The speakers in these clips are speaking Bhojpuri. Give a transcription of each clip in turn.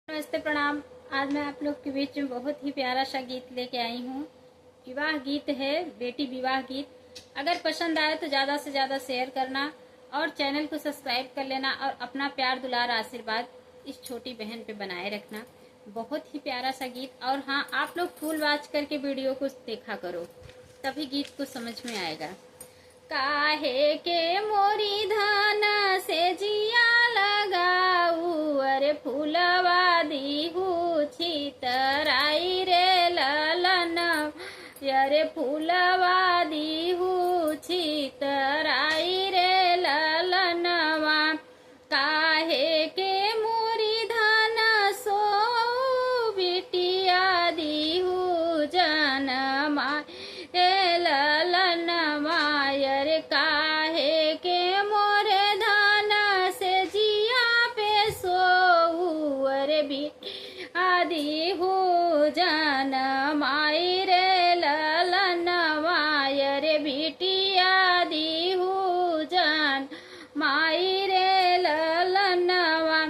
नमस्ते प्रणाम। आज मैं आप लोग के बीच में बहुत ही प्यारा सा गीत लेके आई हूँ। विवाह गीत है, बेटी विवाह गीत। अगर पसंद आए तो ज़्यादा से ज़्यादा शेयर करना और चैनल को सब्सक्राइब कर लेना और अपना प्यार दुलार आशीर्वाद इस छोटी बहन पे बनाए रखना। बहुत ही प्यारा सा गीत। और हाँ, आप लोग फुल वॉच करके वीडियो को देखा करो, तभी गीत को समझ में आएगा। काहे के मोरी धान से जिया लगाऊ, अरे फूलवा दीहू छितराई रे ललन, अरे फूलवा दीहू छितराई रे ललनवा। काहे के मोरी धान सो बिटिया दीहू जनमा रे ललनवा, अरे काहे के मोरे धान से जिया पे सोऊ, अरे भी आदि हो जान माई रे ललनवा, अरे बिटिया दी हो जान माई रे ललनवा।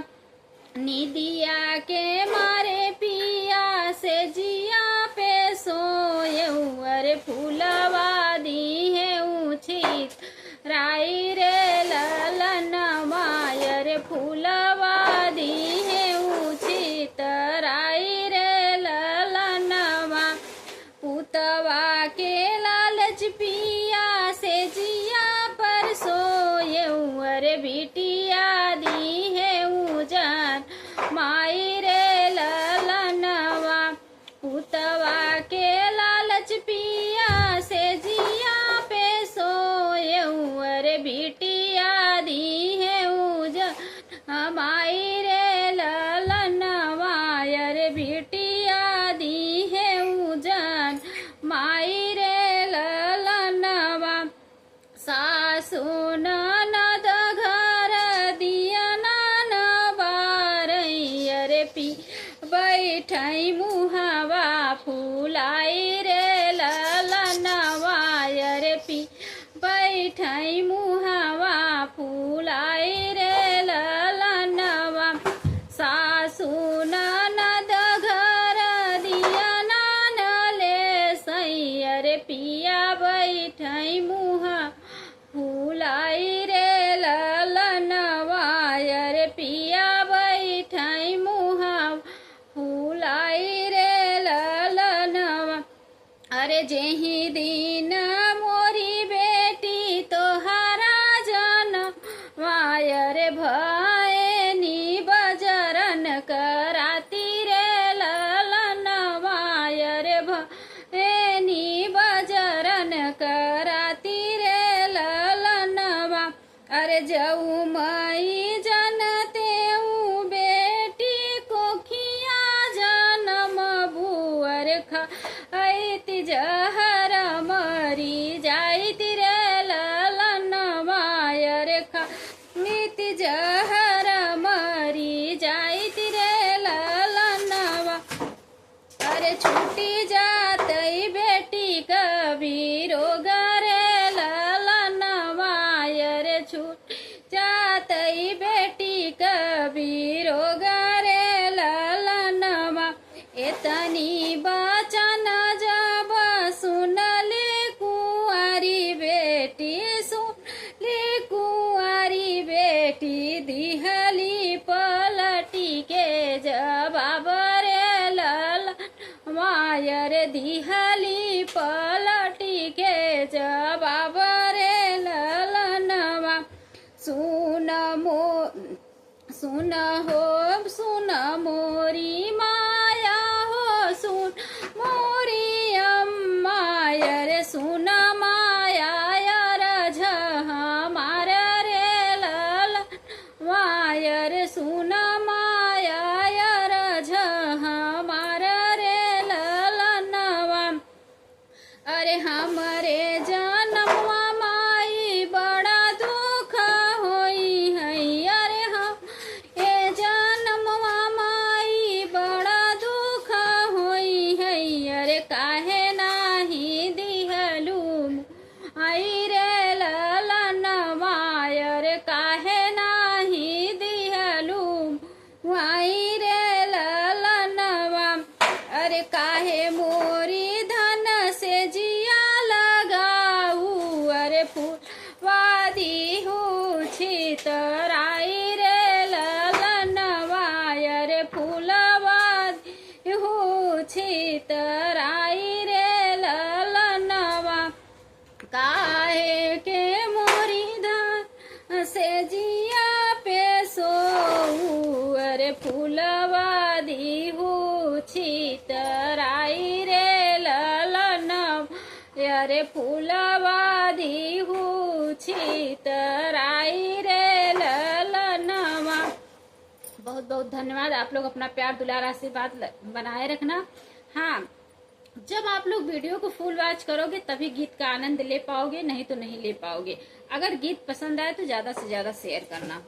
निदिया के मारे पिया से जिया पे सोयऊ, अरे फूलवा दी है ऊँचित राई रे ललनवा, अरे फूलवा दी है ऊँचित राई रे ललनवा। पुतवा के लालच पिया से जिया पर सोयऊ, अरे बिटिया दी है ऊजन माई रे ललनवा। पुतवा के लालच पिया से जिया पे सोयऊ, अरे बिटिया दी है ऊजन माई रे ललनवा, अरे बिटिया दी है ऊजन माई रे ललनवा। सासु ननद घर दिया नान बारई, अरे पी बैठई मुहवा फूलाई रे ललनवा, अरे पी बैठई मुहवा फूलाई रे ललनवा। सासु ननद घर दिया नान ले सई, अरे पिया बैठई मुहा फूलाई रे ललनवा, अरे पिया बैठई मुहा फूलाई रे ललनवा। अरे जेही दिन मोरी बेटी तोहरा जनवा, अरे भयनी बजरन कराती रे ललनवा, अरे भयनी बजरन कराती रे ललनवा। अरे जऊ मई जनते बेटी को खिया जनम बुअर खाती जहर मरी जाती रे ललनवा, अरे खाती जहर मरी जाती रे ललनवा। अरे छूटी जातई बेटी कभी रोग रे ललनवा, अरे छूट जातई बेटी कभी रोग रे ललनवा। एतनी बचन जब सुनले कुंवारी बेटी, सुनले कुंवारी बेटी दिहली पलटी के जवाब रे ललनवा, अरे दिहली पलटी के जवाब रे ललनवा। सुन सुन मोरी माया हो, सुन मोरी अम्मा, अरे सुन माया रज हमार रे ललनवा, अरे सुन माया रज हमार रे ललनवा। अरे फूलवा दीहू छितराई रे ललनवा, अरे फूलवा दीहू छितराई रे ललनवा। बहुत बहुत धन्यवाद। आप लोग अपना प्यार दुलार आशीर्वाद बनाए रखना। हाँ, जब आप लोग वीडियो को फुल वॉच करोगे तभी गीत का आनंद ले पाओगे, नहीं तो नहीं ले पाओगे। अगर गीत पसंद आए तो ज्यादा से ज्यादा शेयर करना।